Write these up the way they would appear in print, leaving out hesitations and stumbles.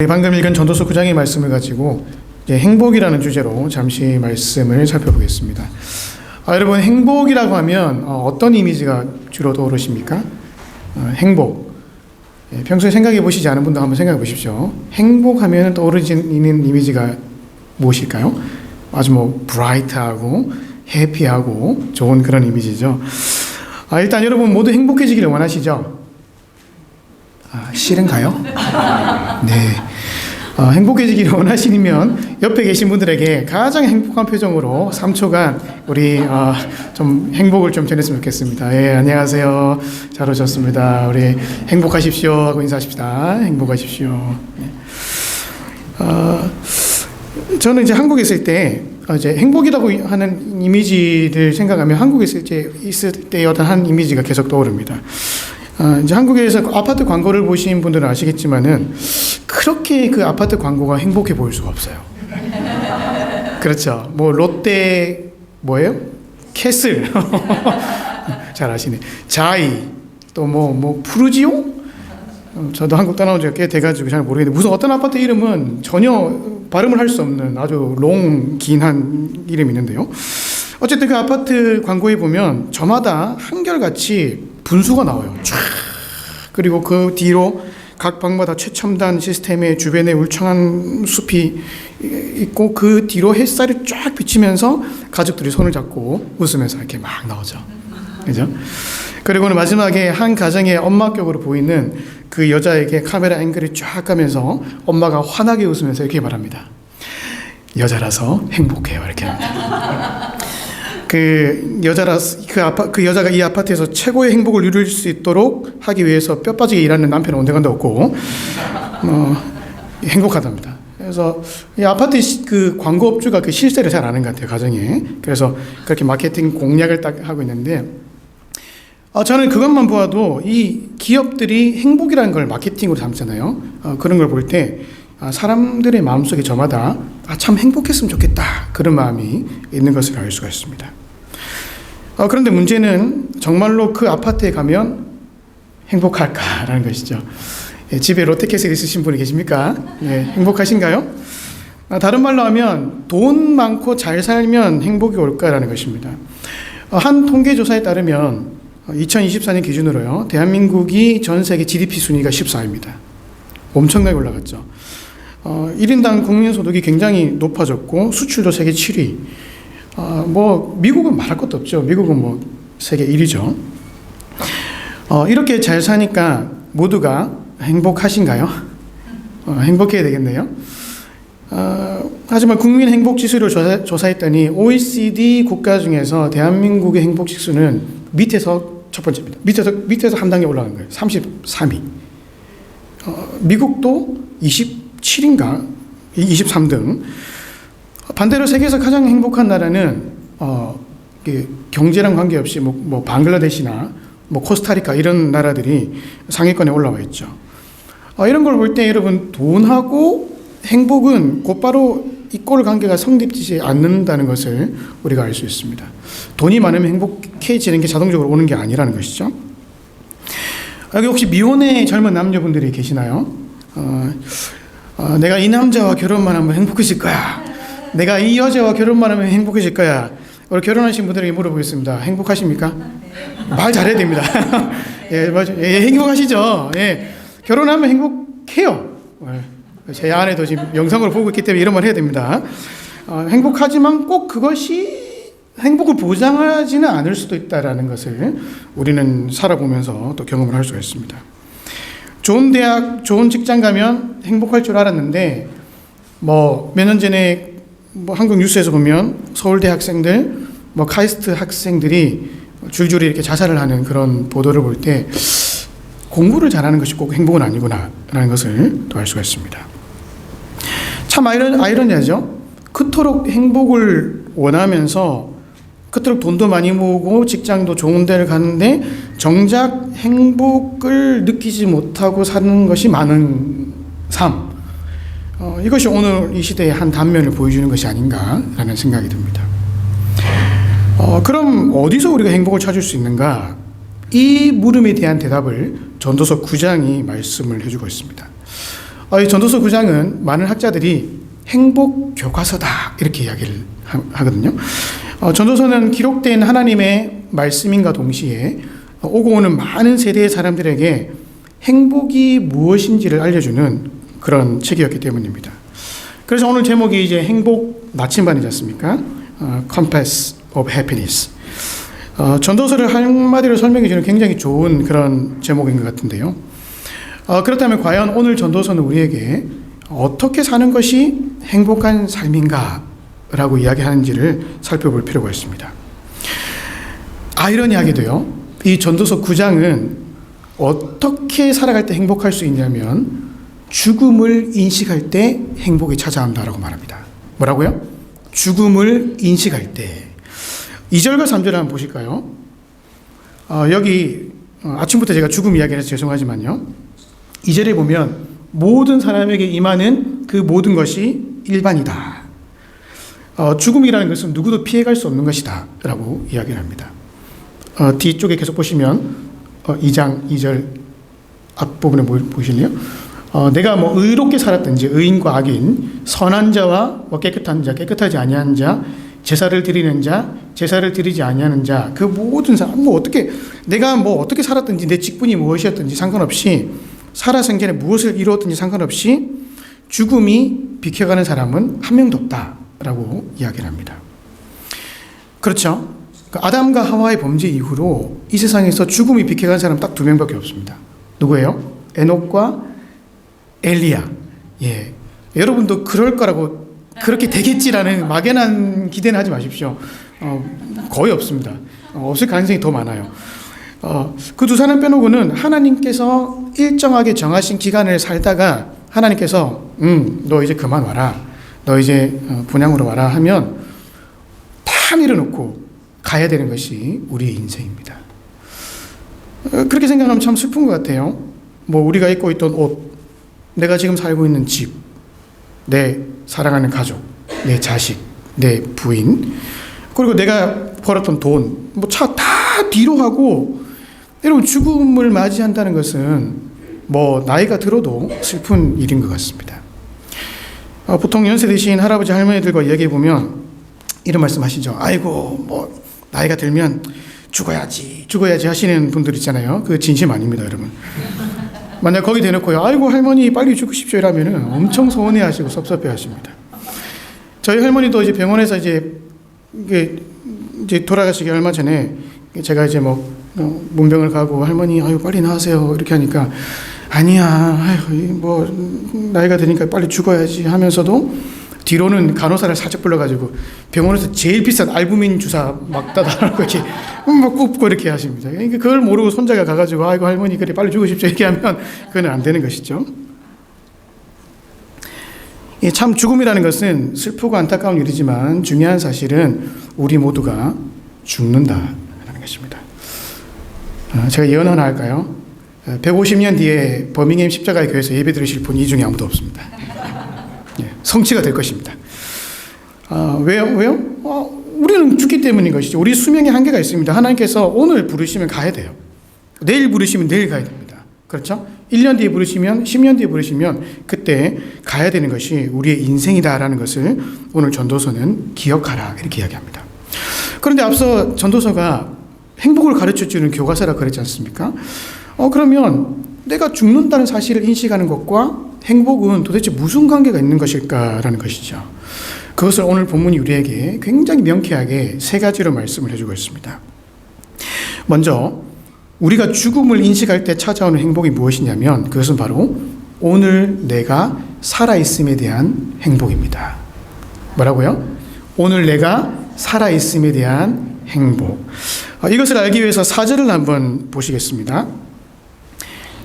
방금 읽은 전도서 9장의 말씀을 가지고 행복이라는 주제로 잠시 말씀을 살펴보겠습니다. 여러분, 행복이라고 하면 어떤 이미지가 주로 떠오르십니까? 행복. 평소에 생각해 보시지 않은 분도 한번 생각해 보십시오. 행복하면 떠오르는 이미지가 무엇일까요? 아주 브라이트하고 해피하고 좋은 그런 이미지죠. 일단 여러분 모두 행복해지기를 원하시죠? 싫은가요? 네. 행복해지기를 원하시면 옆에 계신 분들에게 가장 행복한 표정으로 3초간 우리 좀 행복을 좀 전했으면 좋겠습니다. 예, 안녕하세요. 잘 오셨습니다. 우리 행복하십시오 하고 인사하십시다. 행복하십시오. 네. 저는 이제 한국에 있을 때 이제 행복이라고 하는 이미지를 생각하면 한국에 있을 때 어떤 한 이미지가 계속 떠오릅니다. 이제 한국에서 아파트 광고를 보신 분들은 아시겠지만은 그렇게 그 아파트 광고가 행복해 보일 수가 없어요. 그렇죠. 롯데 캐슬 잘 아시네. 자이 또 푸르지오. 저도 한국 떠나온 지가 꽤 돼가지고 잘 모르겠는데 무슨 어떤 아파트 이름은 전혀 발음을 할 수 없는 아주 긴 한 이름이 있는데요. 어쨌든 그 아파트 광고에 보면 저마다 한결같이 분수가 나와요. 쫙. 그리고 그 뒤로 각 방마다 최첨단 시스템의 주변에 울창한 숲이 있고 그 뒤로 햇살이 쫙 비치면서 가족들이 손을 잡고 웃으면서 이렇게 막 나오죠. 그죠? 그리고는 마지막에 한 가정의 엄마격으로 보이는 그 여자에게 카메라 앵글이 쫙 가면서 엄마가 환하게 웃으면서 이렇게 말합니다. 여자라서 행복해요. 이렇게 합니다. 그 여자가 이 아파트에서 최고의 행복을 누릴 수 있도록 하기 위해서 뼈 빠지게 일하는 남편은 온데간데 없고 행복하답니다. 그래서 이 아파트 그 광고업주가 그 실세를 잘 아는 것 같아요, 가정에. 그래서 그렇게 마케팅 공략을 딱 하고 있는데 저는 그것만 보아도 이 기업들이 행복이라는 걸 마케팅으로 담잖아요. 그런 걸 볼 때 사람들의 마음속에 저마다 참 행복했으면 좋겠다 그런 마음이 있는 것을 알 수가 있습니다. 그런데 문제는 정말로 그 아파트에 가면 행복할까라는 것이죠. 집에 롯데캐슬 있으신 분이 계십니까? 네, 행복하신가요? 다른 말로 하면 돈 많고 잘 살면 행복이 올까라는 것입니다. 한 통계조사에 따르면 2024년 기준으로요, 대한민국이 전 세계 GDP 순위가 14위입니다. 엄청나게 올라갔죠. 1인당 국민소득이 굉장히 높아졌고 수출도 세계 7위. 미국은 말할 것도 없죠. 미국은 세계 1위죠. 이렇게 잘 사니까 모두가 행복하신가요? 행복해야 되겠네요. 하지만 국민 행복 지수를 조사했더니 OECD 국가 중에서 대한민국의 행복 지수는 밑에서 첫 번째입니다. 밑에서 한 단계 올라간 거예요. 33위. 미국도 27인가 23등. 반대로 세계에서 가장 행복한 나라는 경제랑 관계없이 방글라데시나 코스타리카 이런 나라들이 상위권에 올라와 있죠. 이런 걸 볼 때 여러분, 돈하고 행복은 곧바로 이꼴 관계가 성립되지 않는다는 것을 우리가 알 수 있습니다. 돈이 많으면 행복해지는 게 자동적으로 오는 게 아니라는 것이죠. 여기 혹시 미혼의 젊은 남녀분들이 계시나요? 내가 이 남자와 결혼만 하면 행복해질 거야. 내가 이 여자와 결혼만 하면 행복해질 거야. 우리 결혼하신 분들에게 물어보겠습니다. 행복하십니까? 말 잘해야 됩니다. 예, 맞아요. 예, 행복하시죠? 예, 결혼하면 행복해요. 제 아내도 지금 영상으로 보고 있기 때문에 이런 말 해야 됩니다. 행복하지만 꼭 그것이 행복을 보장하지는 않을 수도 있다는 것을 우리는 살아보면서 또 경험을 할 수가 있습니다. 좋은 대학, 좋은 직장 가면 행복할 줄 알았는데 몇 년 전에 한국 뉴스에서 보면 서울대 학생들, 카이스트 학생들이 줄줄이 이렇게 자살을 하는 그런 보도를 볼 때 공부를 잘하는 것이 꼭 행복은 아니구나라는 것을 또 알 수가 있습니다. 참 아이러니하죠. 그토록 행복을 원하면서 그토록 돈도 많이 모으고 직장도 좋은 데를 가는데 정작 행복을 느끼지 못하고 사는 것이 많은 삶. 이것이 오늘 이 시대의 한 단면을 보여주는 것이 아닌가라는 생각이 듭니다. 그럼 어디서 우리가 행복을 찾을 수 있는가? 이 물음에 대한 대답을 전도서 9장이 말씀을 해주고 있습니다. 이 전도서 9장은 많은 학자들이 행복 교과서다 이렇게 이야기를 하거든요. 전도서는 기록된 하나님의 말씀인가 동시에 오고 오는 많은 세대의 사람들에게 행복이 무엇인지를 알려주는 그런 책이었기 때문입니다. 그래서 오늘 제목이 이제 행복 나침반이지 않습니까? Compass of Happiness. 전도서를 한마디로 설명해주는 굉장히 좋은 그런 제목인 것 같은데요. 그렇다면 과연 오늘 전도서는 우리에게 어떻게 사는 것이 행복한 삶인가 라고 이야기하는지를 살펴볼 필요가 있습니다. 아이러니하게도요, 이 전도서 9장은 어떻게 살아갈 때 행복할 수 있냐면 죽음을 인식할 때 행복이 찾아온다라고 말합니다. 뭐라고요? 죽음을 인식할 때. 2절과 3절을 한번 보실까요? 여기 아침부터 제가 죽음 이야기를 해서 죄송하지만요, 2절에 보면 모든 사람에게 임하는 그 모든 것이 일반이다. 죽음이라는 것은 누구도 피해갈 수 없는 것이다 라고 이야기를 합니다. 뒤쪽에 계속 보시면 2장 2절 앞부분에 보실래요? 내가 뭐 의롭게 살았든지 의인과 악인, 선한 자와 깨끗한 자, 깨끗하지 아니한 자, 제사를 드리는 자, 제사를 드리지 아니하는 자, 그 모든 사람, 내가 어떻게 살았든지 내 직분이 무엇이었든지 상관없이 살아 생전에 무엇을 이루었든지 상관없이 죽음이 비켜가는 사람은 한 명도 없다라고 이야기를 합니다. 그렇죠? 아담과 하와의 범죄 이후로 이 세상에서 죽음이 비켜가는 사람은 딱 2명밖에 없습니다. 누구예요? 에녹과 엘리야. 예. 여러분도 그럴 거라고, 그렇게 되겠지라는 막연한 기대는 하지 마십시오. 거의 없습니다. 없을 가능성이 더 많아요. 그 2사람 빼놓고는 하나님께서 일정하게 정하신 기간을 살다가 하나님께서 너 이제 그만 와라, 너 이제 분향으로 와라 하면 다 밀어놓고 가야 되는 것이 우리의 인생입니다. 그렇게 생각하면 참 슬픈 것 같아요. 우리가 입고 있던 옷, 내가 지금 살고 있는 집, 내 사랑하는 가족, 내 자식, 내 부인, 그리고 내가 벌었던 돈, 차 다 뒤로 하고, 여러분, 죽음을 맞이한다는 것은 나이가 들어도 슬픈 일인 것 같습니다. 보통 연세 드신 할아버지 할머니들과 이야기해 보면 이런 말씀 하시죠. 아이고, 나이가 들면 죽어야지 하시는 분들 있잖아요. 그거 진심 아닙니다, 여러분. 만약 거기 대놓고요, 아이고 할머니 빨리 죽으십시오 이러면은 엄청 서운해하시고 섭섭해하십니다. 저희 할머니도 이제 병원에서 이제 돌아가시기 얼마 전에 제가 이제 문병을 가고 할머니 아유 빨리 나으세요 이렇게 하니까 아니야 나이가 드니까 빨리 죽어야지 하면서도 뒤로는 간호사를 살짝 불러가지고 병원에서 제일 비싼 알부민 주사 막 따다라고 이렇게 굽고 이렇게 하십니다. 그러니까 그걸 모르고 손자가 가가지고 아이고 할머니 그래 빨리 죽으십시오 이렇게 하면 그건 안 되는 것이죠. 참 죽음이라는 것은 슬프고 안타까운 일이지만 중요한 사실은 우리 모두가 죽는다라는 것입니다. 제가 예언 하나 할까요? 150년 뒤에 버밍엄 십자가의 교회에서 예배 드리실 분 이 중에 아무도 없습니다. 성취가 될 것입니다. 왜요? 우리는 죽기 때문인 것이죠. 우리 수명의 한계가 있습니다. 하나님께서 오늘 부르시면 가야 돼요. 내일 부르시면 내일 가야 됩니다. 그렇죠? 1년 뒤에 부르시면 10년 뒤에 부르시면 그때 가야 되는 것이 우리의 인생이다라는 것을 오늘 전도서는 기억하라 이렇게 이야기합니다. 그런데 앞서 전도서가 행복을 가르쳐주는 교과서라 그랬지 않습니까? 그러면 내가 죽는다는 사실을 인식하는 것과 행복은 도대체 무슨 관계가 있는 것일까라는 것이죠. 그것을 오늘 본문이 우리에게 굉장히 명쾌하게 3가지로 말씀을 해주고 있습니다. 먼저 우리가 죽음을 인식할 때 찾아오는 행복이 무엇이냐면 그것은 바로 오늘 내가 살아있음에 대한 행복입니다. 뭐라고요? 오늘 내가 살아있음에 대한 행복. 이것을 알기 위해서 4절을 한번 보시겠습니다.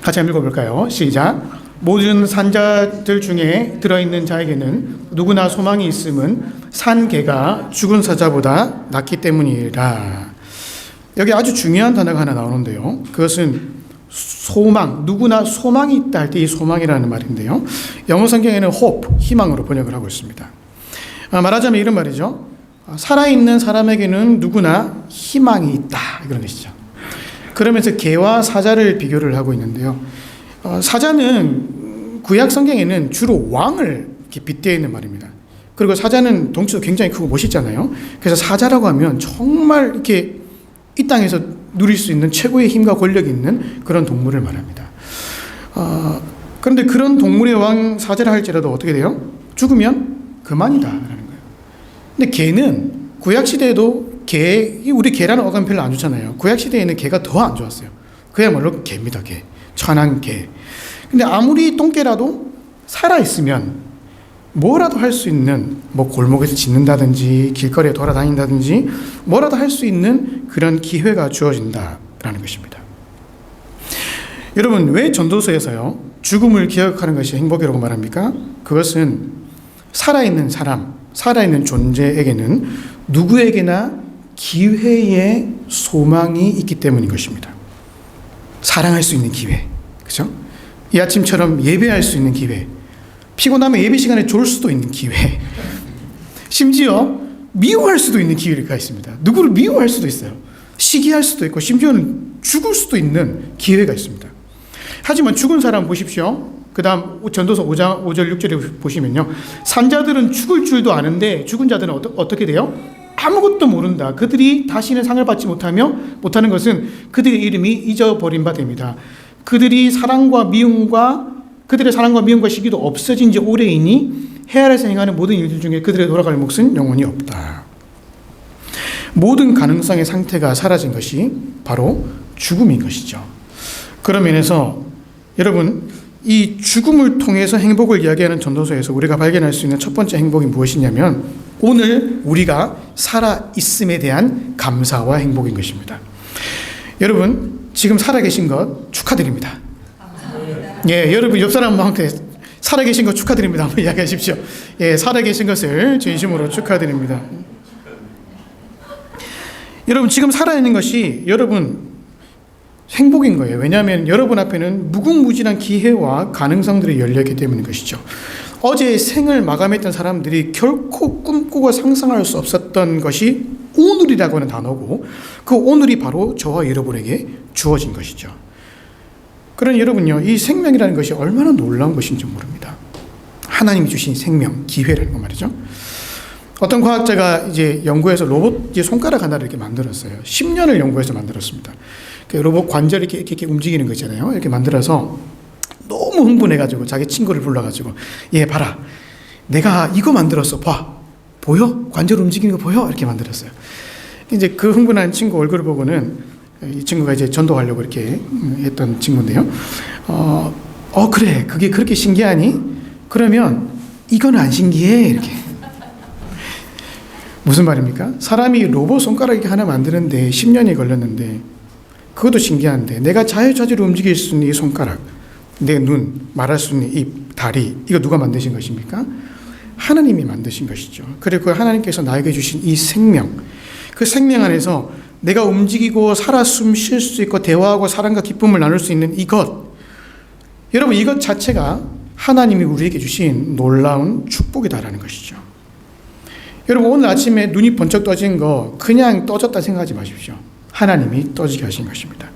같이 한번 읽어볼까요? 시작. 모든 산자들 중에 들어있는 자에게는 누구나 소망이 있음은 산 개가 죽은 사자보다 낫기 때문이라. 여기 아주 중요한 단어가 하나 나오는데요. 그것은 소망, 누구나 소망이 있다 할 때 이 소망이라는 말인데요. 영어 성경에는 hope, 희망으로 번역을 하고 있습니다. 말하자면 이런 말이죠. 살아있는 사람에게는 누구나 희망이 있다 이런 것이죠. 그러면서 개와 사자를 비교를 하고 있는데요. 사자는 구약 성경에는 주로 왕을 이렇게 빗대어 있는 말입니다. 그리고 사자는 덩치도 굉장히 크고 멋있잖아요. 그래서 사자라고 하면 정말 이렇게 이 땅에서 누릴 수 있는 최고의 힘과 권력이 있는 그런 동물을 말합니다. 그런데 그런 동물의 왕 사자라 할지라도 어떻게 돼요? 죽으면 그만이다라는 거예요. 근데 개는 구약 시대에도 우리 개라는 어감 별로 안 좋잖아요. 구약 시대에는 개가 더 안 좋았어요. 그야말로 개입니다, 개. 천한 개. 근데 아무리 똥개라도 살아있으면 뭐라도 할 수 있는, 뭐 골목에서 짖는다든지 길거리에 돌아다닌다든지 뭐라도 할 수 있는 그런 기회가 주어진다라는 것입니다. 여러분, 왜 전도서에서요 죽음을 기억하는 것이 행복이라고 말합니까? 그것은 살아있는 사람, 살아있는 존재에게는 누구에게나 기회의 소망이 있기 때문인 것입니다. 사랑할 수 있는 기회, 그죠? 이 아침처럼 예배할 수 있는 기회, 피곤하면 예배 시간에 졸 수도 있는 기회, 심지어 미워할 수도 있는 기회가 있습니다. 누구를 미워할 수도 있어요. 시기할 수도 있고 심지어는 죽을 수도 있는 기회가 있습니다. 하지만 죽은 사람 보십시오. 그 다음 전도서 5장 5절 6절에 보시면요, 산자들은 죽을 줄도 아는데 죽은 자들은 어떻게 돼요? 아무것도 모른다. 그들이 다시는 상을 받지 못하는 것은 그들의 이름이 잊어버린 바 됩니다. 그들의 사랑과 미움과 시기도 없어진 지 오래이니 해 아래에서 행하는 모든 일들 중에 그들의 돌아갈 몫은 영원히 없다. 모든 가능성의 상태가 사라진 것이 바로 죽음인 것이죠. 그런 면에서 여러분, 이 죽음을 통해서 행복을 이야기하는 전도서에서 우리가 발견할 수 있는 첫 번째 행복이 무엇이냐면 오늘 우리가 살아있음에 대한 감사와 행복인 것입니다. 여러분, 지금 살아계신 것 축하드립니다. 예, 여러분 옆 사람한테 살아계신 것 축하드립니다. 한번 이야기하십시오. 예, 살아계신 것을 진심으로 축하드립니다. 여러분, 지금 살아있는 것이 여러분 행복인 거예요. 왜냐하면 여러분 앞에는 무궁무진한 기회와 가능성들이 열려있기 때문인 것이죠. 어제 생을 마감했던 사람들이 결코 꿈꾸고 상상할 수 없었던 것이 오늘이라고 하는 단어고, 그 오늘이 바로 저와 여러분에게 주어진 것이죠. 그러니 여러분요, 이 생명이라는 것이 얼마나 놀라운 것인지 모릅니다. 하나님이 주신 생명, 기회라는 거 말이죠. 어떤 과학자가 이제 연구해서 로봇 손가락 하나를 이렇게 만들었어요. 10년을 연구해서 만들었습니다. 그 로봇 관절이 이렇게 움직이는 거 있잖아요. 이렇게 만들어서 너무 흥분해가지고 자기 친구를 불러가지고, 얘 봐라, 내가 이거 만들었어, 봐, 보여? 관절 움직이는 거 보여? 이렇게 만들었어요. 이제 그 흥분한 친구 얼굴을 보고는 이 친구가 이제 전도하려고 이렇게 했던 친구인데요. 그래, 그게 그렇게 신기하니? 그러면 이건 안 신기해, 이렇게. 무슨 말입니까? 사람이 로봇 손가락이 하나 만드는데 10년이 걸렸는데, 그것도 신기한데 내가 자유자재로 움직일 수 있는 이 손가락, 내 눈, 말할 수 있는 입, 다리, 이거 누가 만드신 것입니까? 하나님이 만드신 것이죠. 그리고 하나님께서 나에게 주신 이 생명, 그 생명 안에서 내가 움직이고 살아 숨 쉴 수 있고 대화하고 사랑과 기쁨을 나눌 수 있는 이것, 여러분, 이것 자체가 하나님이 우리에게 주신 놀라운 축복이다라는 것이죠. 여러분, 오늘 아침에 눈이 번쩍 떠진 거 그냥 떠졌다 생각하지 마십시오. 하나님이 떠지게 하신 것입니다.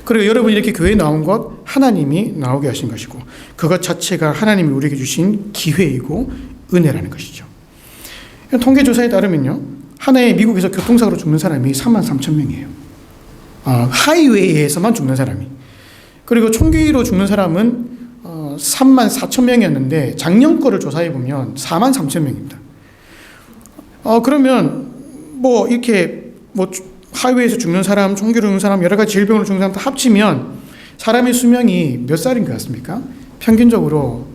그리고 여러분이 이렇게 교회에 나온 것 하나님이 나오게 하신 것이고, 그것 자체가 하나님이 우리에게 주신 기회이고 은혜라는 것이죠. 통계조사에 따르면요, 한 해에 미국에서 교통사고로 죽는 사람이 33,000명이에요. 하이웨이에서만 죽는 사람이. 그리고 총기로 죽는 사람은 34,000명이었는데 작년 거를 조사해 보면 43,000명입니다. 그러면 뭐 이렇게 뭐 하이웨이에서 죽는 사람, 총기로 죽는 사람, 여러 가지 질병으로 죽는 사람 다 합치면 사람의 수명이 몇 살인 것 같습니까? 평균적으로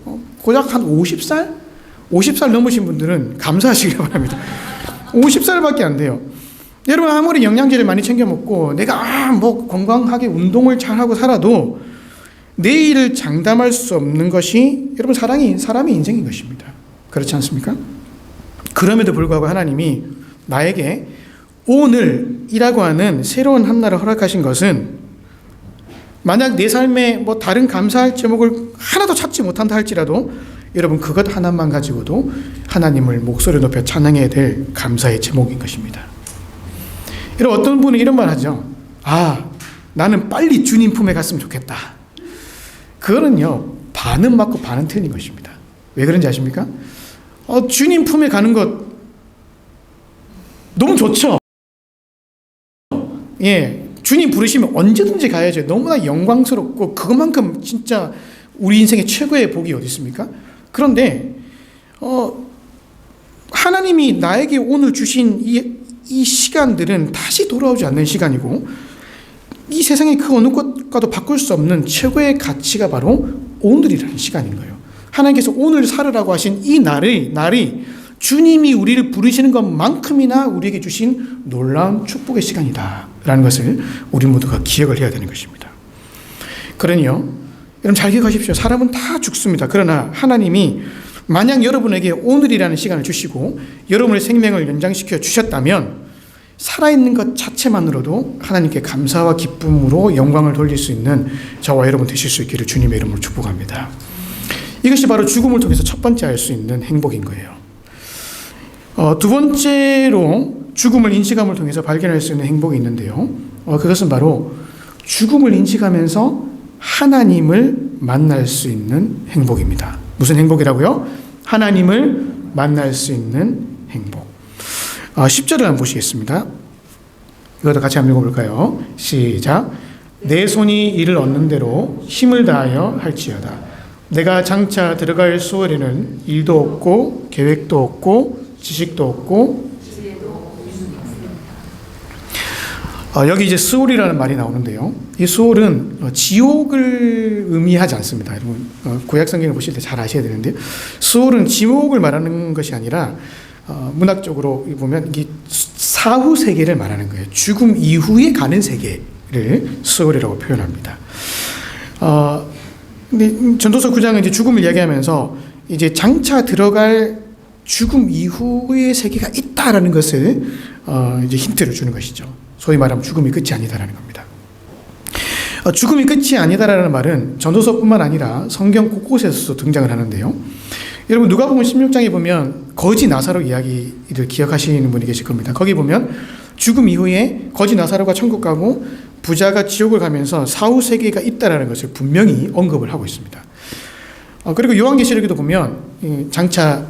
고작 한 50살? 50살 넘으신 분들은 감사하시기 바랍니다. 50살밖에 안 돼요. 여러분, 아무리 영양제를 많이 챙겨 먹고 내가 뭐 건강하게 운동을 잘하고 살아도 내일을 장담할 수 없는 것이 여러분 사람의 인생인 것입니다. 그렇지 않습니까? 그럼에도 불구하고 하나님이 나에게 오늘이라고 하는 새로운 한날을 허락하신 것은, 만약 내 삶에 뭐 다른 감사할 제목을 하나도 찾지 못한다 할지라도 여러분, 그것 하나만 가지고도 하나님을 목소리 높여 찬양해야 될 감사의 제목인 것입니다. 여러분, 어떤 분은 이런 말 하죠. 나는 빨리 주님 품에 갔으면 좋겠다. 그거는요, 반은 맞고 반은 틀린 것입니다. 왜 그런지 아십니까? 주님 품에 가는 것 너무 좋죠. 예, 주님 부르시면 언제든지 가야죠. 너무나 영광스럽고 그것만큼 진짜 우리 인생의 최고의 복이 어디 있습니까? 그런데 하나님이 나에게 오늘 주신 이 시간들은 다시 돌아오지 않는 시간이고 이 세상의 그 어느 것과도 바꿀 수 없는 최고의 가치가 바로 오늘이라는 시간인 거예요. 하나님께서 오늘 살으라고 하신 이 날이 주님이 우리를 부르시는 것만큼이나 우리에게 주신 놀라운 축복의 시간이다 라는 것을 우리 모두가 기억을 해야 되는 것입니다. 그러니요, 여러분 잘 기억하십시오. 사람은 다 죽습니다. 그러나 하나님이 만약 여러분에게 오늘이라는 시간을 주시고 여러분의 생명을 연장시켜 주셨다면 살아있는 것 자체만으로도 하나님께 감사와 기쁨으로 영광을 돌릴 수 있는 저와 여러분 되실 수 있기를 주님의 이름으로 축복합니다. 이것이 바로 죽음을 통해서 첫 번째 알 수 있는 행복인 거예요. 두 번째로 죽음을 인식함을 통해서 발견할 수 있는 행복이 있는데요. 그것은 바로 죽음을 인식하면서 하나님을 만날 수 있는 행복입니다. 무슨 행복이라고요? 하나님을 만날 수 있는 행복. 10절을 한번 보시겠습니다. 이것도 같이 한번 읽어볼까요? 시작. 내 손이 이를 얻는 대로 힘을 다하여 할지어다. 내가 장차 들어갈 수월에는 일도 없고 계획도 없고 지식도 없고 여기 이제 스올이라는 말이 나오는데요. 이 스올은 지옥을 의미하지 않습니다. 여러분 구약 성경을 보실 때 잘 아셔야 되는데 스올은 지옥을 말하는 것이 아니라 문학적으로 보면 이게 사후 세계를 말하는 거예요. 죽음 이후에 가는 세계를 스올이라고 표현합니다. 근데 전도서 9장은 이제 죽음을 이야기하면서 이제 장차 들어갈 죽음 이후의 세계가 있다라는 것을 이제 힌트를 주는 것이죠. 소위 말하면 죽음이 끝이 아니다라는 겁니다. 죽음이 끝이 아니다라는 말은 전도서뿐만 아니라 성경 곳곳에서 등장을 하는데요. 여러분 누가복음 16장에 보면 거지 나사로 이야기를 기억하시는 분이 계실 겁니다. 거기 보면 죽음 이후에 거지 나사로가 천국 가고 부자가 지옥을 가면서 사후 세계가 있다라는 것을 분명히 언급을 하고 있습니다. 그리고 요한계시록에도 보면 장차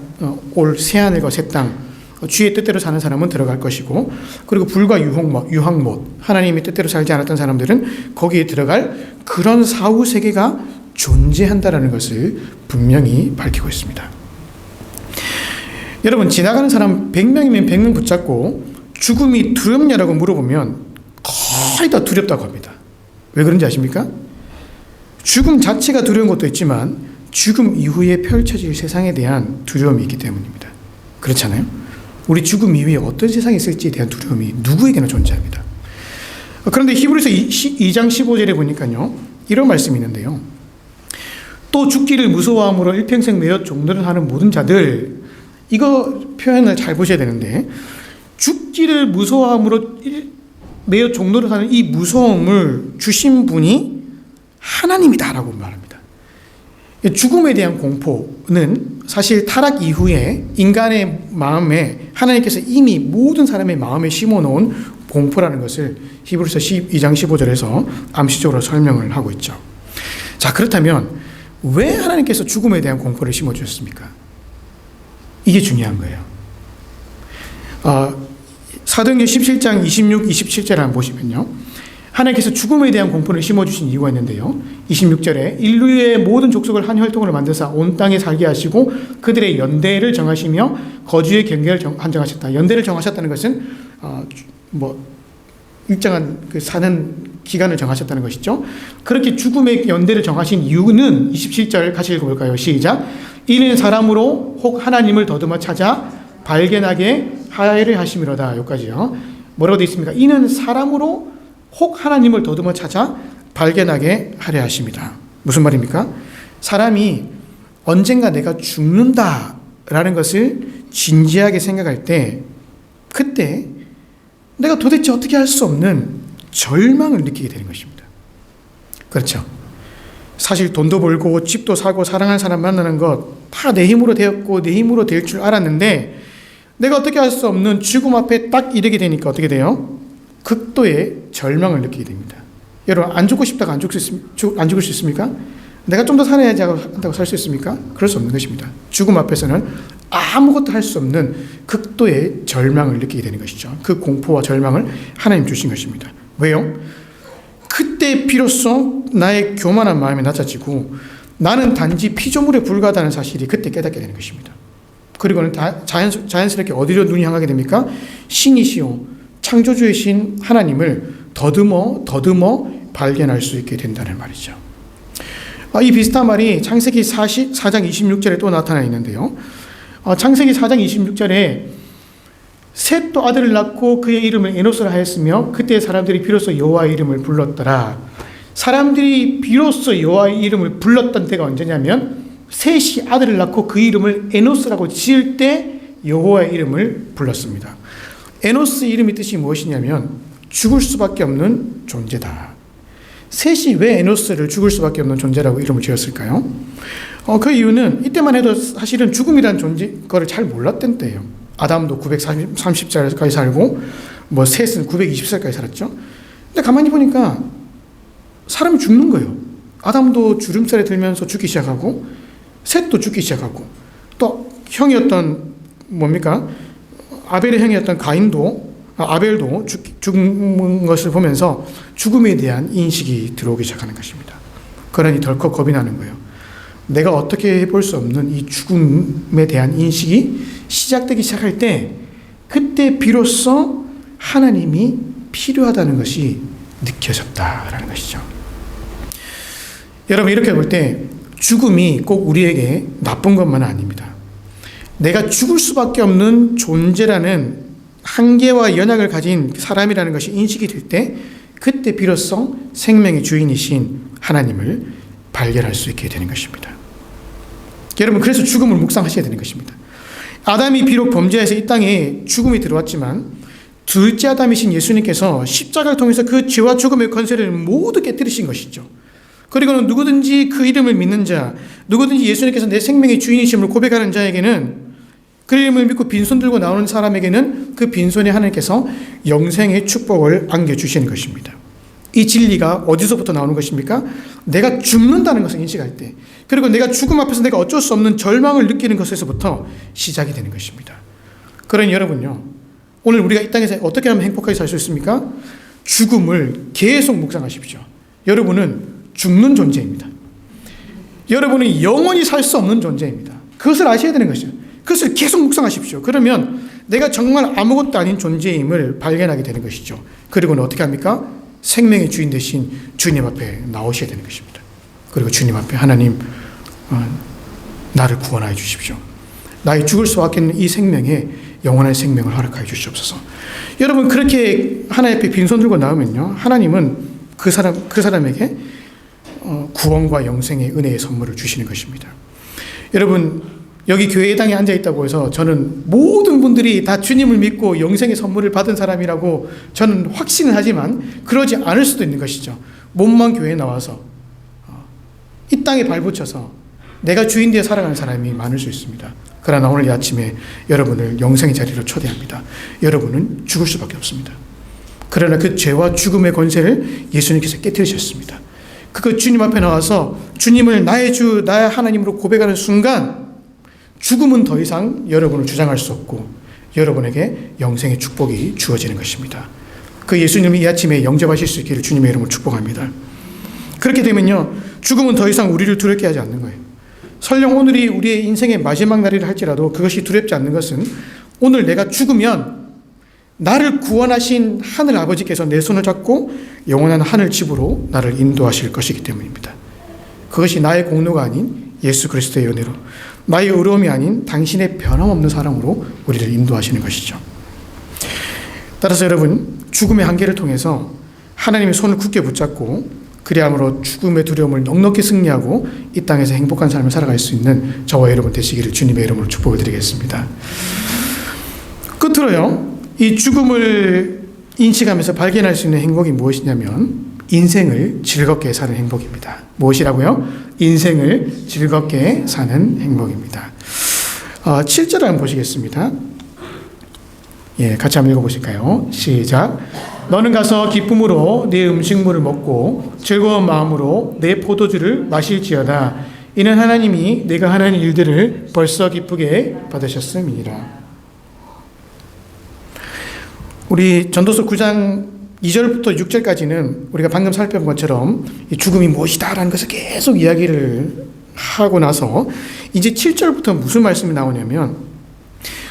올 새하늘과 새 땅 주의 뜻대로 사는 사람은 들어갈 것이고 그리고 불과 유황못 하나님의 뜻대로 살지 않았던 사람들은 거기에 들어갈 그런 사후 세계가 존재한다라는 것을 분명히 밝히고 있습니다. 여러분 지나가는 사람 100명이면 100명 붙잡고 죽음이 두렵냐라고 물어보면 거의 다 두렵다고 합니다. 왜 그런지 아십니까? 죽음 자체가 두려운 것도 있지만 죽음 이후에 펼쳐질 세상에 대한 두려움이 있기 때문입니다. 그렇잖아요? 우리 죽음 이후에 어떤 세상이 있을지에 대한 두려움이 누구에게나 존재합니다. 그런데 히브리서 2장 15절에 보니까요 이런 말씀이 있는데요. 또 죽기를 무서워함으로 일평생 매어 종노릇 하는 모든 자들, 이거 표현을 잘 보셔야 되는데 죽기를 무서워함으로 매어 종노릇 하는 이 무서움을 주신 분이 하나님이다라고 말합니다. 죽음에 대한 공포는 사실 타락 이후에 인간의 마음에 하나님께서 이미 모든 사람의 마음에 심어놓은 공포라는 것을 히브리서 2장 15절에서 암시적으로 설명을 하고 있죠. 자, 그렇다면 왜 하나님께서 죽음에 대한 공포를 심어주셨습니까? 이게 중요한 거예요. 사도행전 17장 26, 27절을 한번 보시면요. 하나님께서 죽음에 대한 공포를 심어주신 이유가 있는데요. 26절에 인류의 모든 족속을 한 혈통으로 만드사 온 땅에 살게 하시고 그들의 연대를 정하시며 거주의 경계를 한정하셨다. 연대를 정하셨다는 것은 일정한 그 사는 기간을 정하셨다는 것이죠. 그렇게 죽음의 연대를 정하신 이유는 27절 같이 읽어볼까요? 시작. 이는 사람으로 혹 하나님을 더듬어 찾아 발견하게 하려 하심이로다. 여기까지요. 뭐라고 되어 있습니까? 이는 사람으로 혹 하나님을 더듬어 찾아 발견하게 하려 하십니다. 무슨 말입니까? 사람이 언젠가 내가 죽는다라는 것을 진지하게 생각할 때 그때 내가 도대체 어떻게 할 수 없는 절망을 느끼게 되는 것입니다. 그렇죠. 사실 돈도 벌고 집도 사고 사랑하는 사람 만나는 것 다 내 힘으로 되었고 내 힘으로 될 줄 알았는데 내가 어떻게 할 수 없는 죽음 앞에 딱 이르게 되니까 어떻게 돼요? 극도의 절망을 느끼게 됩니다. 여러분 안 죽고 싶다가 안 죽을 수 있습니까? 내가 좀 더 살아야지 한다고 살 수 있습니까? 그럴 수 없는 것입니다. 죽음 앞에서는 아무것도 할 수 없는 극도의 절망을 느끼게 되는 것이죠. 그 공포와 절망을 하나님 주신 것입니다. 왜요? 그때 비로소 나의 교만한 마음이 낮아지고 나는 단지 피조물에 불과하다는 사실이 그때 깨닫게 되는 것입니다. 그리고는 자연스럽게 어디로 눈이 향하게 됩니까? 신이시오 창조주의 신 하나님을 더듬어 발견할 수 있게 된다는 말이죠. 이 비슷한 말이 창세기 4장 26절에 또 나타나 있는데요. 창세기 4장 26절에 셋도 아들을 낳고 그의 이름을 에노스라 하였으며 그때 사람들이 비로소 여호와의 이름을 불렀더라. 사람들이 비로소 여호와의 이름을 불렀던 때가 언제냐면 셋이 아들을 낳고 그 이름을 에노스라고 지을 때 여호와의 이름을 불렀습니다. 에노스 이름의 뜻이 무엇이냐면 죽을 수밖에 없는 존재다. 셋이 왜 에노스를 죽을 수밖에 없는 존재라고 이름을 지었을까요? 그 이유는 이때만 해도 사실은 죽음이라는 존재 거를 잘 몰랐던 때예요. 아담도 930살까지 살고 셋은 920살까지 살았죠. 근데 가만히 보니까 사람이 죽는 거예요. 아담도 주름살에 들면서 죽기 시작하고 셋도 죽기 시작하고 또 형이었던 아벨의 형이었던 아벨도 죽은 것을 보면서 죽음에 대한 인식이 들어오기 시작하는 것입니다. 그러니 덜컥 겁이 나는 거예요. 내가 어떻게 해볼 수 없는 이 죽음에 대한 인식이 시작되기 시작할 때 그때 비로소 하나님이 필요하다는 것이 느껴졌다라는 것이죠. 여러분 이렇게 볼 때 죽음이 꼭 우리에게 나쁜 것만은 아닙니다. 내가 죽을 수밖에 없는 존재라는 한계와 연약을 가진 사람이라는 것이 인식이 될 때 그때 비로소 생명의 주인이신 하나님을 발견할 수 있게 되는 것입니다. 여러분 그래서 죽음을 묵상하셔야 되는 것입니다. 아담이 비록 범죄해서 이 땅에 죽음이 들어왔지만 둘째 아담이신 예수님께서 십자가를 통해서 그 죄와 죽음의 권세를 모두 깨뜨리신 것이죠. 그리고는 누구든지 그 이름을 믿는 자, 누구든지 예수님께서 내 생명의 주인이심을 고백하는 자에게는 그 이름을 믿고 빈손 들고 나오는 사람에게는 그 빈손에 하나님께서 영생의 축복을 안겨주시는 것입니다. 이 진리가 어디서부터 나오는 것입니까? 내가 죽는다는 것을 인식할 때, 그리고 내가 죽음 앞에서 내가 어쩔 수 없는 절망을 느끼는 것에서부터 시작이 되는 것입니다. 그러니 여러분요, 오늘 우리가 이 땅에서 어떻게 하면 행복하게 살 수 있습니까? 죽음을 계속 묵상하십시오. 여러분은 죽는 존재입니다. 여러분은 영원히 살 수 없는 존재입니다. 그것을 아셔야 되는 것이죠. 그것을 계속 묵상하십시오. 그러면 내가 정말 아무것도 아닌 존재임을 발견하게 되는 것이죠. 그리고는 어떻게 합니까? 생명의 주인 되신 주님 앞에 나오셔야 되는 것입니다. 그리고 주님 앞에 하나님, 나를 구원하여 주십시오. 나의 죽을 수밖에 없는 이 생명에 영원한 생명을 허락하여 주시옵소서. 여러분 그렇게 하나님 앞에 빈손 들고 나오면요, 하나님은 그 사람에게 구원과 영생의 은혜의 선물을 주시는 것입니다. 여러분 여기 교회 예당에 앉아있다고 해서 저는 모든 분들이 다 주님을 믿고 영생의 선물을 받은 사람이라고 저는 확신을 하지만 그러지 않을 수도 있는 것이죠. 몸만 교회에 나와서 이 땅에 발붙여서 내가 주인 되어 살아가는 사람이 많을 수 있습니다. 그러나 오늘 이 아침에 여러분을 영생의 자리로 초대합니다. 여러분은 죽을 수밖에 없습니다. 그러나 그 죄와 죽음의 권세를 예수님께서 깨뜨리셨습니다. 그 주님 앞에 나와서 주님을 나의 주, 나의 하나님으로 고백하는 순간 죽음은 더 이상 여러분을 주장할 수 없고 여러분에게 영생의 축복이 주어지는 것입니다. 그 예수님이 이 아침에 영접하실 수 있기를 주님의 이름으로 축복합니다. 그렇게 되면요, 죽음은 더 이상 우리를 두렵게 하지 않는 거예요. 설령 오늘이 우리의 인생의 마지막 날이라 할지라도 그것이 두렵지 않는 것은 오늘 내가 죽으면 나를 구원하신 하늘 아버지께서 내 손을 잡고 영원한 하늘 집으로 나를 인도하실 것이기 때문입니다. 그것이 나의 공로가 아닌 예수 그리스도의 은혜로, 나의 의로움이 아닌 당신의 변함없는 사랑으로 우리를 인도하시는 것이죠. 따라서 여러분, 죽음의 한계를 통해서 하나님의 손을 굳게 붙잡고 그리함으로 죽음의 두려움을 넉넉히 승리하고 이 땅에서 행복한 삶을 살아갈 수 있는 저와 여러분 되시기를 주님의 이름으로 축복을 드리겠습니다. 끝으로요, 이 죽음을 인식하면서 발견할 수 있는 행복이 무엇이냐면 인생을 즐겁게 사는 행복입니다. 무엇이라고요? 인생을 즐겁게 사는 행복입니다. 7절 한번 보시겠습니다. 예, 같이 한번 읽어보실까요? 시작. 너는 가서 기쁨으로 네 음식물을 먹고 즐거운 마음으로 내 포도주를 마실지어다. 이는 하나님이 내가 하는 일들을 벌써 기쁘게 받으셨음이니라. 우리 전도서 9장 2절부터 6절까지는 우리가 방금 살펴본 것처럼 이 죽음이 무엇이다라는 것을 계속 이야기를 하고 나서 이제 7절부터 무슨 말씀이 나오냐면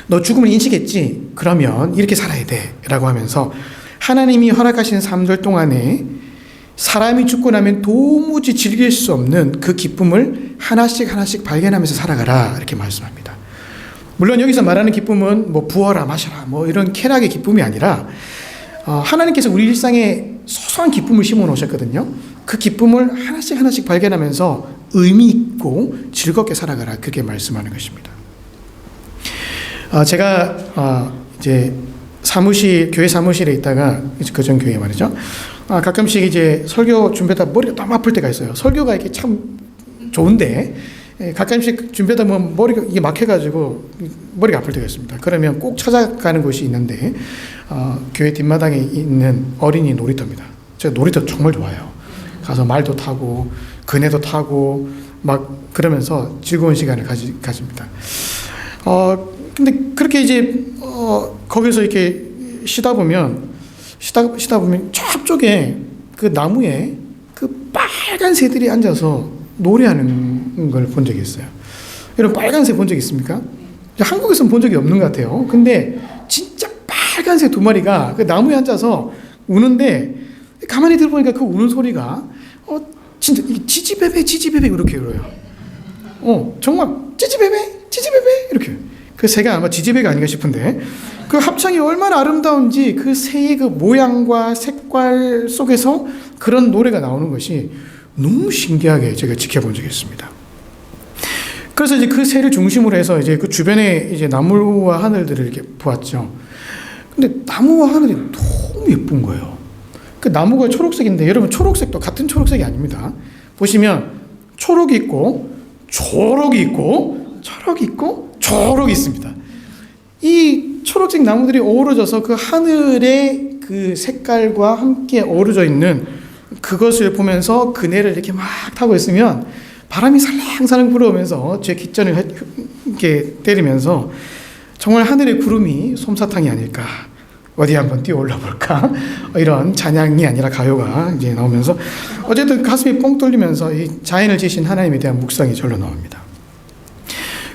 너 죽음을 인식했지? 그러면 이렇게 살아야 돼 라고 하면서 하나님이 허락하신 삶들 동안에 사람이 죽고 나면 도무지 즐길 수 없는 그 기쁨을 하나씩 발견하면서 살아가라 이렇게 말씀합니다. 물론 여기서 말하는 기쁨은 뭐 부어라 마셔라 뭐 이런 쾌락의 기쁨이 아니라 하나님께서 우리 일상에 소소한 기쁨을 심어 놓으셨거든요. 그 기쁨을 하나씩 발견하면서 의미 있고 즐겁게 살아가라 그렇게 말씀하는 것입니다. 제가 이제 교회 사무실에 있다가 그전 교회 말이죠. 가끔씩 이제 설교 준비하다 머리가 너무 아플 때가 있어요. 설교가 이게 참 좋은데 가끔씩 준비하다 보면 머리가 이게 막혀가지고 머리가 아플 때가 있습니다. 그러면 꼭 찾아가는 곳이 있는데 교회 뒷마당에 있는 어린이 놀이터입니다. 제가 놀이터 정말 좋아해요. 가서 말도 타고 그네도 타고 막 그러면서 즐거운 시간을 가집니다. 근데 그렇게 이제 거기서 이렇게 쉬다 보면 저쪽에 그 나무에 그 빨간 새들이 앉아서 노래하는 걸 본 적이 있어요. 여러분 빨간 새 본 적 있습니까? 한국에서는 본 적이 없는 것 같아요. 근데 진짜 빨간 새 2마리가 그 나무에 앉아서 우는데 가만히 들어보니까 그 우는 소리가 진짜 지지배배 이렇게 울어요. 정말 지지배배 이렇게. 그 새가 아마 지지배가 아닌가 싶은데 그 합창이 얼마나 아름다운지 그 새의 그 모양과 색깔 속에서 그런 노래가 나오는 것이 너무 신기하게 제가 지켜본 적이 있습니다. 그래서 이제 그 새를 중심으로 해서 이제 그 주변에 이제 나무와 하늘들을 이렇게 보았죠. 근데 나무와 하늘이 너무 예쁜 거예요. 그 나무가 초록색인데 여러분 초록색도 같은 초록색이 아닙니다. 보시면 초록이 있고 초록이 있고 철학이 있고 초록이 있습니다. 이 초록색 나무들이 어우러져서 그 하늘의 그 색깔과 함께 어우러져 있는 그것을 보면서 그네를 이렇게 막 타고 있으면 바람이 살랑살랑 불어오면서 제 귓전을 이렇게 때리면서 정말 하늘의 구름이 솜사탕이 아닐까, 어디 한번 뛰어 올라 볼까, 이런 찬양이 아니라 가요가 이제 나오면서 어쨌든 가슴이 뻥 뚫리면서 이 자연을 지으신 하나님에 대한 묵상이 절로 나옵니다.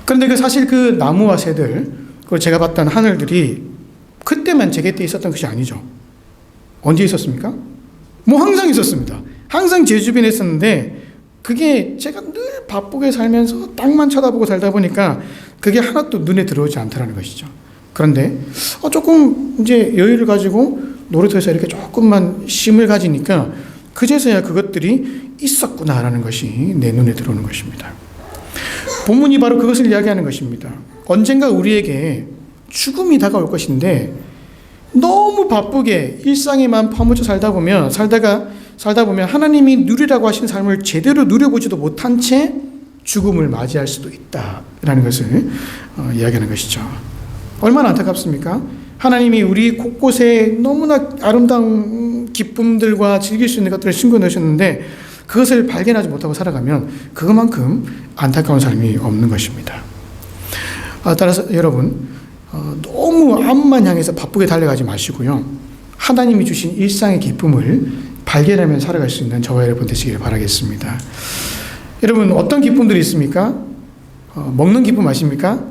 그런데 사실 그 나무와 새들, 그리고 제가 봤던 하늘들이 그때만 제 곁에 있었던 것이 아니죠. 언제 있었습니까? 뭐 항상 있었습니다. 항상 제 주변에 있었는데 그게 제가 늘 바쁘게 살면서 땅만 쳐다보고 살다 보니까 그게 하나도 눈에 들어오지 않더라는 것이죠. 그런데 조금 이제 여유를 가지고 놀이터에서 이렇게 조금만 쉼을 가지니까 그제서야 그것들이 있었구나라는 것이 내 눈에 들어오는 것입니다. 본문이 바로 그것을 이야기하는 것입니다. 언젠가 우리에게 죽음이 다가올 것인데 너무 바쁘게 일상에만 파묻혀 살다 보면 하나님이 누리라고 하신 삶을 제대로 누려보지도 못한 채 죽음을 맞이할 수도 있다라는 것을 이야기하는 것이죠. 얼마나 안타깝습니까? 하나님이 우리 곳곳에 너무나 아름다운 기쁨들과 즐길 수 있는 것들을 심겨 놓으셨는데 그것을 발견하지 못하고 살아가면 그것만큼 안타까운 삶이 없는 것입니다. 따라서 여러분 너무 앞만 향해서 바쁘게 달려가지 마시고요. 하나님이 주신 일상의 기쁨을 발견하며 살아갈 수 있는 저와 여러분 되시길 바라겠습니다. 여러분 어떤 기쁨들이 있습니까? 먹는 기쁨 아십니까?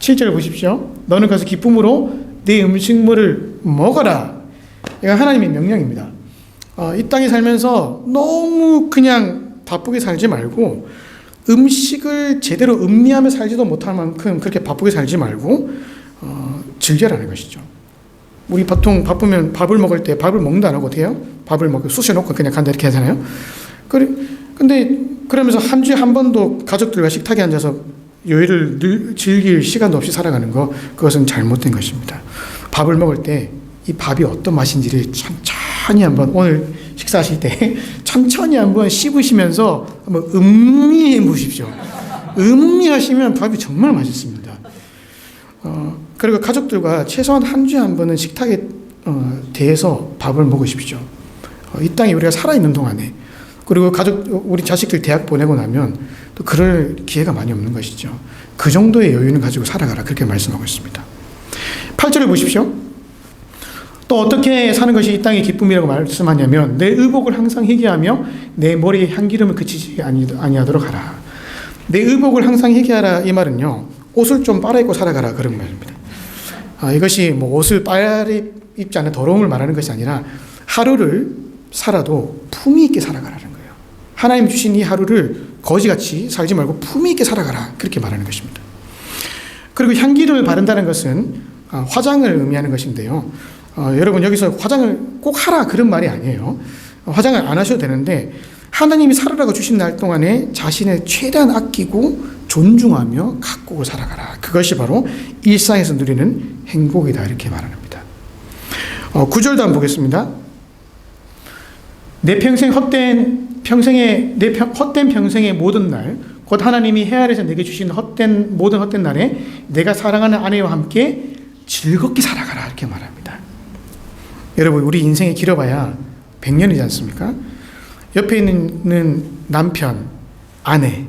7절 보십시오. 너는 가서 기쁨으로 네 음식물을 먹어라. 이건 하나님의 명령입니다. 이 땅에 살면서 너무 그냥 바쁘게 살지 말고 음식을 제대로 음미하며 살지도 못할 만큼 그렇게 바쁘게 살지 말고 즐겨라는 것이죠. 우리 보통 바쁘면 밥을 먹을 때 밥을 먹는다 안 하고 어때요? 밥을 먹고 쑤셔놓고 그냥 간다 이렇게 하잖아요. 근데 그러면서 한 주에 한 번도 가족들과 식탁에 앉아서 여유를 즐길 시간도 없이 살아가는 거, 그것은 잘못된 것입니다. 밥을 먹을 때 이 밥이 어떤 맛인지를 천천히 한번, 오늘 식사하실 때 천천히 한번 씹으시면서 한번 음미해 보십시오. 음미하시면 밥이 정말 맛있습니다. 그리고 가족들과 최소한 한 주에 한 번은 식탁에 대해서 밥을 먹으십시오. 이 땅에 우리가 살아있는 동안에. 그리고 우리 자식들 대학 보내고 나면 또 그럴 기회가 많이 없는 것이죠. 그 정도의 여유는 가지고 살아가라. 그렇게 말씀하고 있습니다. 8절을 보십시오. 또 어떻게 사는 것이 이 땅의 기쁨이라고 말씀하냐면 내 의복을 항상 희귀하며 내 머리에 향기름을 그치지 아니하도록 하라. 내 의복을 항상 희귀하라 이 말은요. 옷을 좀 빨아입고 살아가라 그런 말입니다. 이것이 뭐 옷을 빨아입지 않은 더러움을 말하는 것이 아니라 하루를 살아도 품위 있게 살아가라는 거예요. 하나님 주신 이 하루를 거지같이 살지 말고 품위 있게 살아가라 그렇게 말하는 것입니다. 그리고 향기름을 바른다는 것은 화장을 의미하는 것인데요. 여러분 여기서 화장을 꼭 하라 그런 말이 아니에요. 화장을 안 하셔도 되는데 하나님이 살아라고 주신 날 동안에 자신을 최대한 아끼고 존중하며 가꾸고 살아가라. 그것이 바로 일상에서 누리는 행복이다 이렇게 말합니다. 9절도 한번 보겠습니다. 내 헛된 평생의 모든 날 곧 하나님이 해 아래에서 내게 주신 모든 헛된 날에 내가 사랑하는 아내와 함께 즐겁게 살아가라 이렇게 말합니다. 여러분 우리 인생이 길어봐야 100년이지 않습니까? 옆에 있는 남편, 아내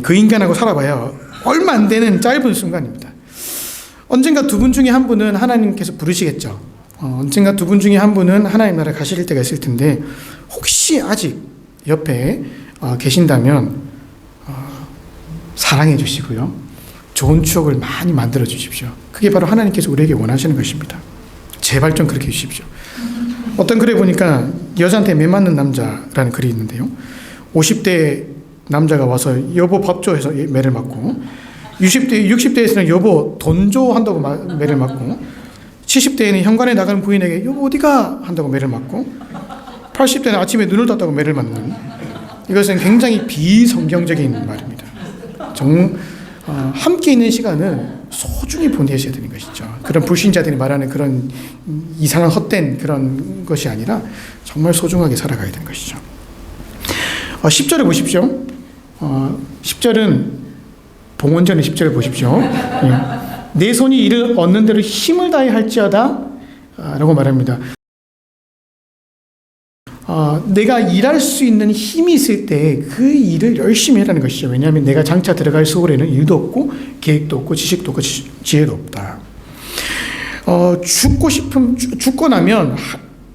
그 인간하고 살아봐야 얼마 안 되는 짧은 순간입니다. 언젠가 두 분 중에 한 분은 하나님께서 부르시겠죠. 언젠가 두 분 중에 한 분은 하나님 나라에 가실 때가 있을 텐데 혹시 아직 옆에 계신다면 사랑해 주시고요. 좋은 추억을 많이 만들어 주십시오. 그게 바로 하나님께서 우리에게 원하시는 것입니다. 제발 좀 그렇게 해주십시오. 어떤 글에 보니까 여자한테 매 맞는 남자라는 글이 있는데요. 50대 남자가 와서 여보 밥 줘 해서 매를 맞고 60대에서는 여보 돈 줘 한다고 매를 맞고 70대에는 현관에 나가는 부인에게 여보 어디가 한다고 매를 맞고 80대는 아침에 눈을 떴다고 매를 맞는 이것은 굉장히 비성경적인 말입니다. 함께 있는 시간은 소중히 보내셔야 되는 것이죠. 그런 불신자들이 말하는 그런 이상한 헛된 그런 것이 아니라 정말 소중하게 살아가야 되는 것이죠. 10절을 보십시오. 10절은 봉헌전의 10절을 보십시오. 내 손이 이를 얻는 대로 힘을 다해 할지어다 라고 말합니다. 내가 일할 수 있는 힘이 있을 때 그 일을 열심히 해라는 것이죠. 왜냐하면 내가 장차 들어갈 서울에는 일도 없고 계획도 없고 지식도 없고 지혜도 없다. 죽고 나면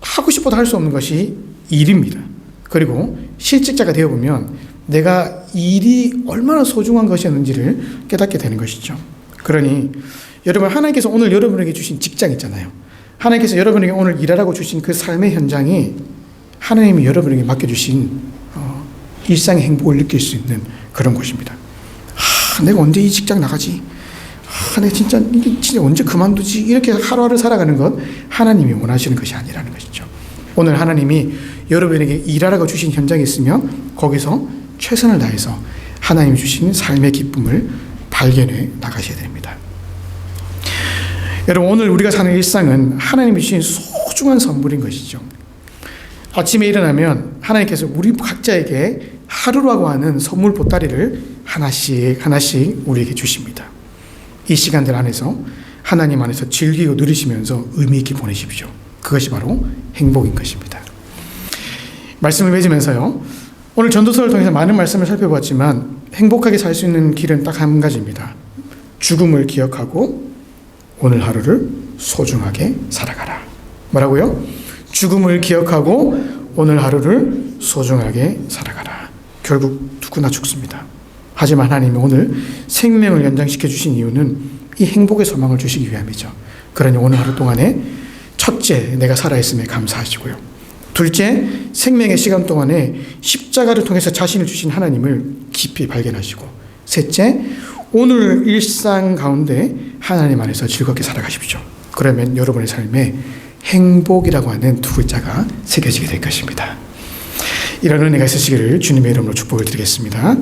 하고 싶어도 할 수 없는 것이 일입니다. 그리고 실직자가 되어보면 내가 일이 얼마나 소중한 것이었는지를 깨닫게 되는 것이죠. 그러니 여러분 하나님께서 오늘 여러분에게 주신 직장 있잖아요. 하나님께서 여러분에게 오늘 일하라고 주신 그 삶의 현장이 하나님이 여러분에게 맡겨주신 일상의 행복을 느낄 수 있는 그런 곳입니다. 내가 언제 이 직장 나가지? 내가 진짜 언제 그만두지? 이렇게 하루하루 살아가는 것 하나님이 원하시는 것이 아니라는 것이죠. 오늘 하나님이 여러분에게 일하라고 주신 현장이 있으면 거기서 최선을 다해서 하나님이 주신 삶의 기쁨을 발견해 나가셔야 됩니다. 여러분 오늘 우리가 사는 일상은 하나님이 주신 소중한 선물인 것이죠. 아침에 일어나면 하나님께서 우리 각자에게 하루라고 하는 선물 보따리를 하나씩 우리에게 주십니다. 이 시간들 안에서 하나님 안에서 즐기고 누리시면서 의미 있게 보내십시오. 그것이 바로 행복인 것입니다. 말씀을 맺으면서요. 오늘 전도서를 통해서 많은 말씀을 살펴봤지만 행복하게 살 수 있는 길은 딱 한 가지입니다. 죽음을 기억하고 오늘 하루를 소중하게 살아가라. 뭐라고요? 죽음을 기억하고 오늘 하루를 소중하게 살아가라. 결국 누구나 죽습니다. 하지만 하나님이 오늘 생명을 연장시켜 주신 이유는 이 행복의 소망을 주시기 위함이죠. 그러니 오늘 하루 동안에 첫째, 내가 살아있음에 감사하시고요. 둘째, 생명의 시간 동안에 십자가를 통해서 자신을 주신 하나님을 깊이 발견하시고, 셋째, 오늘 일상 가운데 하나님 안에서 즐겁게 살아가십시오. 그러면 여러분의 삶에 행복이라고 하는 두 글자가 새겨지게 될 것입니다. 이런 은혜가 있으시기를 주님의 이름으로 축복을 드리겠습니다.